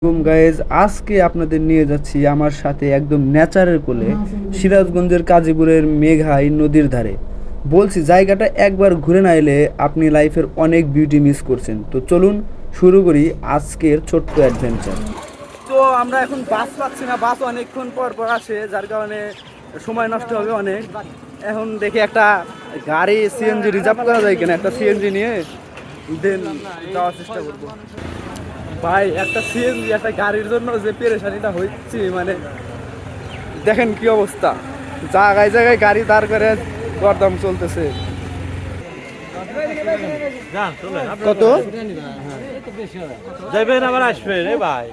Guys আজকে আপনাদের নিয়ে যাচ্ছি আমার সাথে একদম ন্যাচারের কোলে সিরাজগঞ্জের কাজীপুরের মেঘাই নদীর ধারে। বলছি জায়গাটা একবার ঘুরে না এলে আপনি লাইফের অনেক বিউটি মিস করছেন। তো চলুন শুরু করি আজকের ছোট্ট অ্যাডভেঞ্চার। তো আমরা এখন বাস পাচ্ছি না, বাস অনেকক্ষণ পর পর আসে, যার কারণে সময় নষ্ট হবে অনেক। এখন দেখি একটা গাড়ি সিএনজি রিজার্ভ করা যায় কিনা, একটা সিএনজি নিয়ে দেন যাওয়ার চেষ্টা করবো। ভাই একটা সিএনজি একটা গাড়ির জন্য যে পেরেশানিটা হচ্ছে, মানে দেখেন কি অবস্থা, জায়গায় জায়গায় গাড়ি দাঁড় করে দরদাম চলতেছে। কত যাইবেন আবার আসবেন রে ভাই,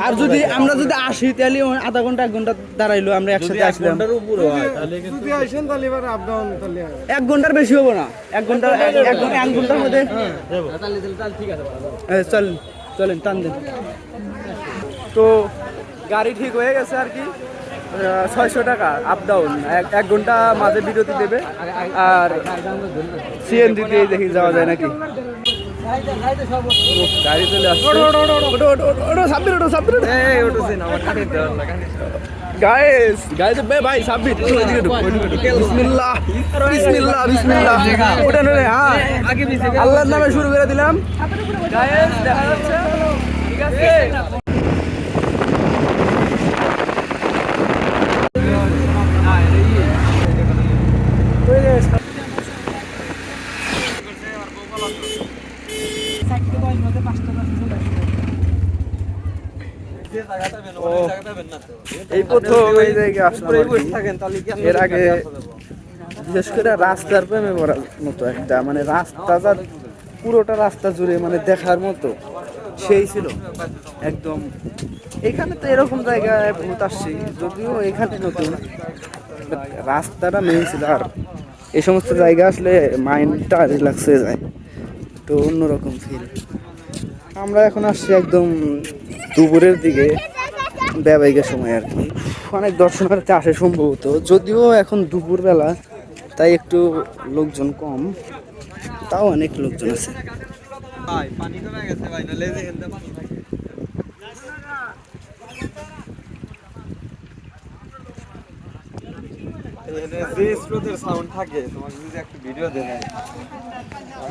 আর যদি আমরা আসি তাহলে আধা ঘন্টা 1 ঘন্টা দাঁড়াইলো, আমরা একসাথে আসলাম। 1 ঘন্টার বেশি হবো না, 1 ঘন্টা 1 ঘন্টার মধ্যে চল চলেন টান দেন। তো গাড়ি ঠিক হয়ে গেছে আর কি, 600 টাকা আপ ডাউন, 1 ঘন্টা মাঝে বিরতি দেবে। আর সিএনজি দিয়ে দেখি যাওয়া যায় নাকি। গাড়ি চলে আসছে, গাইস গাইস ভাই সাব্বির বিসমিল্লাহ বিসমিল্লাহ বিসমিল্লাহ, ওটা নয়। হ্যাঁ আল্লাহর নামে শুরু করে দিলাম গাইস, দেখা যাচ্ছে ঠিক আছে। এই প্রথম এই জায়গায় আসলাম। এর আগে বিশেষ করে রাস্তার প্রেমে পড়ার মতো একটা, মানে রাস্তাটা পুরোটা রাস্তা জুড়ে মানে দেখার মতো সেই ছিল একদম। এখানে তো এরকম জায়গায় বহুত আসছি, যদিও এখানে নতুন, রাস্তাটা মেইন ছিল। আর এই সমস্ত জায়গা আসলে মাইন্ডটা রিল্যাক্স হয়ে যায়, তো অন্যরকম ফিল। আমরা এখন আসছি একদম দুপুরের দিকে, ব্যবসায়িকের সময় আর কি। অনেক দর্শনার্থী আসে সম্ভবত, যদিও এখন দুপুরবেলা তাই একটু লোকজন কম, তাও অনেক লোকজন আছে।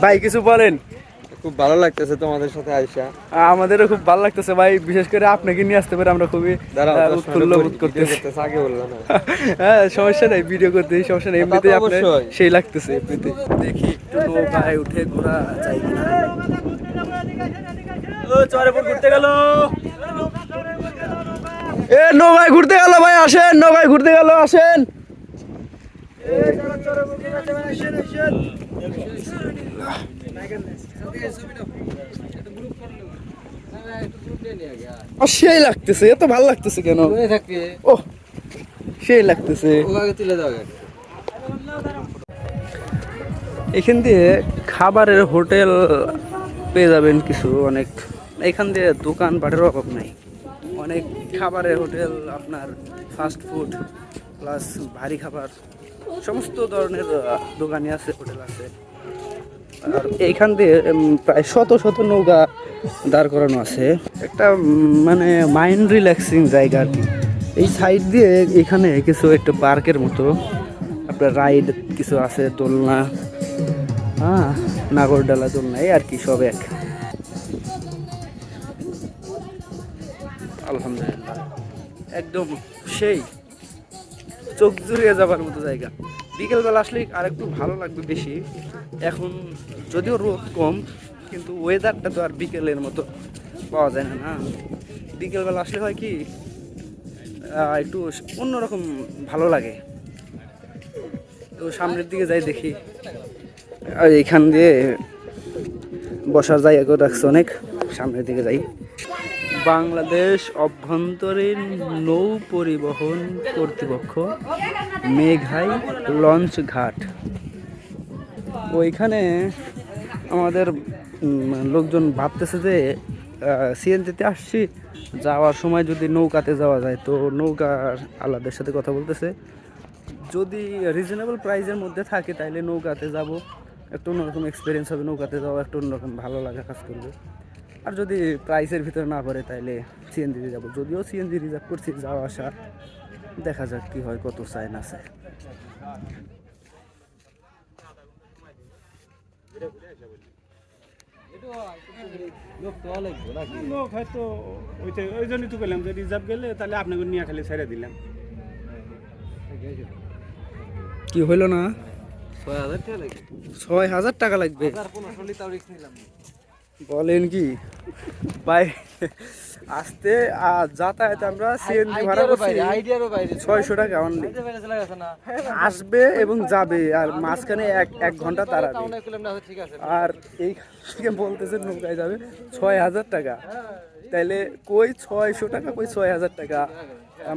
ভাই কিছু বলেন। খুব ভালো লাগতেছে তোমাদের সাথে আইসা, আমাদেরও খুব ভালো লাগতেছে ভাই, বিশেষ করে আপনাকে নিয়ে আসতে পারে আমরা খুবই উৎফুল্ল বোধ করতেছি। আগে বললাম না। হ্যাঁ সমস্যা নাই, ভিডিও করতে সমস্যা নেই, এমনিতেই আপনার সেই লাগতেছে এমনিতে। দেখি একটু নৌকায় উঠে ঘোরা যায় কিনা। চরেপুর ঘুরতে গেল, এ নৌকায় ঘুরতে গেল ভাই, আসেন নৌকায় ঘুরতে গেল, আসেন। সেই লাগতেছে, এত ভালো লাগতেছে কেন? ও সেই লাগতেছে। এখান দিয়ে খাবারের হোটেল পেয়ে যাবেন কিছু, অনেক। এখান দিয়ে দোকান পাটের অভাব নাই, অনেক খাবারের হোটেল, আপনার ফাস্ট ফুড প্লাস ভারী খাবার, সমস্ত ধরনের দোকানই আছে, হোটেল আছে। আর এইখান দিয়ে প্রায় শত শত নৌকা দাঁড় করানো আছে, একটা মানে মাইন্ড রিল্যাক্সিং জায়গা আর কি। এই সাইড দিয়ে এখানে কিছু একটা পার্কের মতো আপনার রাইড কিছু আছে, দোলনা, হ্যাঁ নাগরডালা দোলনা, এই আর কি সব এক। আলহামদুলিল্লাহ একদম সেই চোখ জুড়িয়ে যাবার মতো জায়গা। বিকেলবেলা আসলে আর একটু ভালো লাগবে বেশি। এখন যদিও রোদ কম, কিন্তু ওয়েদারটা তো আর বিকেলের মতো পাওয়া যায় না। না বিকেলবেলা আসলে হয় কি একটু অন্যরকম ভালো লাগে। তো সামনের দিকে যাই দেখি, আর এখান দিয়ে বসার জায়গা করে রাখছে অনেক, সামনের দিকে যাই। বাংলাদেশ অভ্যন্তরীণ নৌ পরিবহন কর্তৃপক্ষ মেঘাই লঞ্চ ঘাট, ওইখানে আমাদের লোকজন ভাবতেছে যে সিএনজিতে আসছি, যাওয়ার সময় যদি নৌকাতে যাওয়া যায়, তো নৌকার আলাদের সাথে কথা বলতেছে, যদি রিজনেবল প্রাইসের মধ্যে থাকে তাহলে নৌকাতে যাব, একটু অন্যরকম এক্সপিরিয়েন্স হবে, নৌকাতে যাওয়া একটু অন্যরকম ভালো লাগা কাজ করবে। আর যদি প্রাইসের ভিতরে না পড়ে তাহলে সিএনজি যাবো, যদিও সিএনজি রিজার্ভ করছি যাওয়া আসা, দেখা যাক কি হয়, কত চাই না চাই। লোক হয়তো ওই জন্যই তো বললাম যে রিজার্ভ গেলে তাহলে আপনাকে নিয়ে খালি ছেড়ে দিলাম। কি হইলো না? 6000 টাকা লাগে। 6000 টাকা লাগবে? 1500 লিটার রিক্স নিলাম। বলেন কি ভাই? আসতে আর যাতায়াত আমরা সিএনজি ভাড়া করছি আইডিয়ারও বাইরে 600 টাকা অনলি। আসবে এবং যাবে, আর মাঝখানে এক ঘন্টা তাড়াবে। ঠিক আছে। আর এই থেকে বলতেছে নৌকায় যাবে 6000 টাকা, তাইলে কই 600 টাকা কই 6000 টাকা,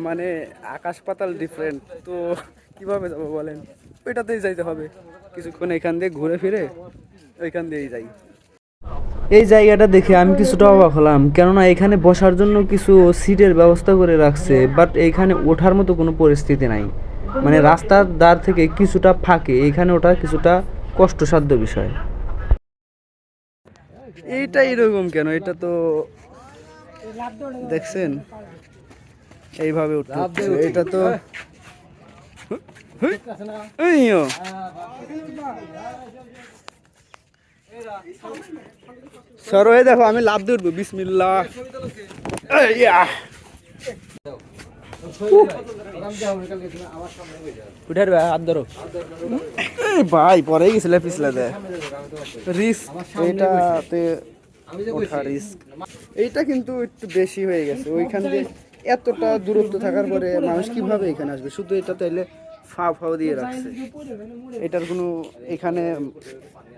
মানে আকাশ পাতাল ডিফারেন্ট। তো কিভাবে যাবো বলেন? ওইটাতেই যাইতে হবে, কিছুক্ষণ এখান দিয়ে ঘুরে ফিরে ওইখান দিয়েই যাই। এই জায়গাটা দেখে আমি কিছুটা অবাক হলাম, কেননা এখানে বসার জন্য কিছু সিটের ব্যবস্থা করে রাখছে, বাট এইখানে ওঠার মতো কোনো পরিস্থিতি নাই। মানে রাস্তার ধার থেকে কিছুটা ফাঁকে, এইখানে ওঠা কিছুটা কষ্টসাধ্য বিষয়। এইটা এরকম কেন? এটা তো দেখছেন এইভাবে উঠতে হচ্ছে। এটা তো এইও সর হয়ে দেখো, আমি লাভ দিয়ে উঠবো। বিসমিল্লাহ। উঠার ভাই হাত ধরো ভাই, পরে গেছিল পিছলে দেয় রিস্ক, এইটাতে ওঠা রিস্ক। এইটা কিন্তু একটু বেশি হয়ে গেছে। ওইখান দিয়ে এতটা দূরত্ব থাকার পরে মানুষ কিভাবে এখানে আসবে? শুধু এটা তাইলে ফাও দিয়ে রাখছে, এটার কোনো এখানে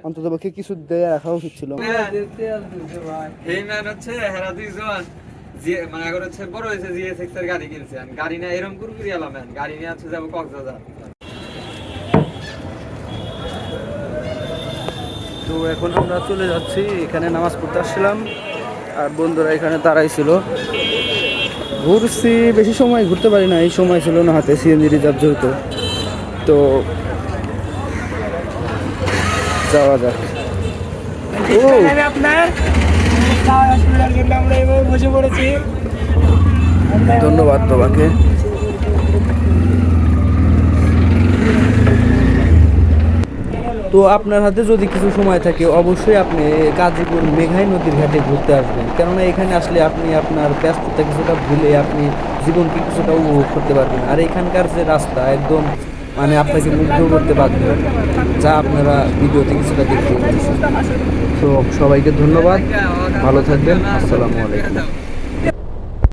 অন্তত পক্ষে কিছু দেয়া রাখা উচিত ছিল। এই ম্যান হচ্ছে হেরা দুইজন মানে আগর হচ্ছে বড় হয়েছে জিএস6 এর গাড়ি কিনছে, গাড়ি না এরকম কুরকুরি আলা ম্যান, গাড়ি নিয়ে আছে যাব কক্সবাজার। তো এখন আমরা চলে যাচ্ছি, এখানে নামাজ পড়তে আসছিলাম আর বন্ধুরা এখানে দাঁড়াইছিল। ঘুরছি, বেশি সময় ঘুরতে পারি না, এই সময় ছিল না হাতে, সিএনজি রিজার্ভ যেহেতু। তো যাওয়া যাক। ধন্যবাদ তোমাকে। তো আপনার হাতে যদি কিছু সময় থাকে অবশ্যই আপনি গাজীপুর মেঘাই নদীর ঘাটে ঘুরতে আসবেন, কেননা এখানে আসলে আপনি আপনার ব্যস্ততা কিছুটা ভুলে আপনি জীবনকে কিছুটা উপভোগ করতে পারবেন। আর এখানকার যে রাস্তা একদম মানে আপনাকে মুগ্ধ করতে বাধ্য, যা আপনারা ভিডিওতে কিছুটা দেখতে পাচ্ছেন। তো সবাইকে ধন্যবাদ, ভালো থাকবেন, আসসালামু আলাইকুম।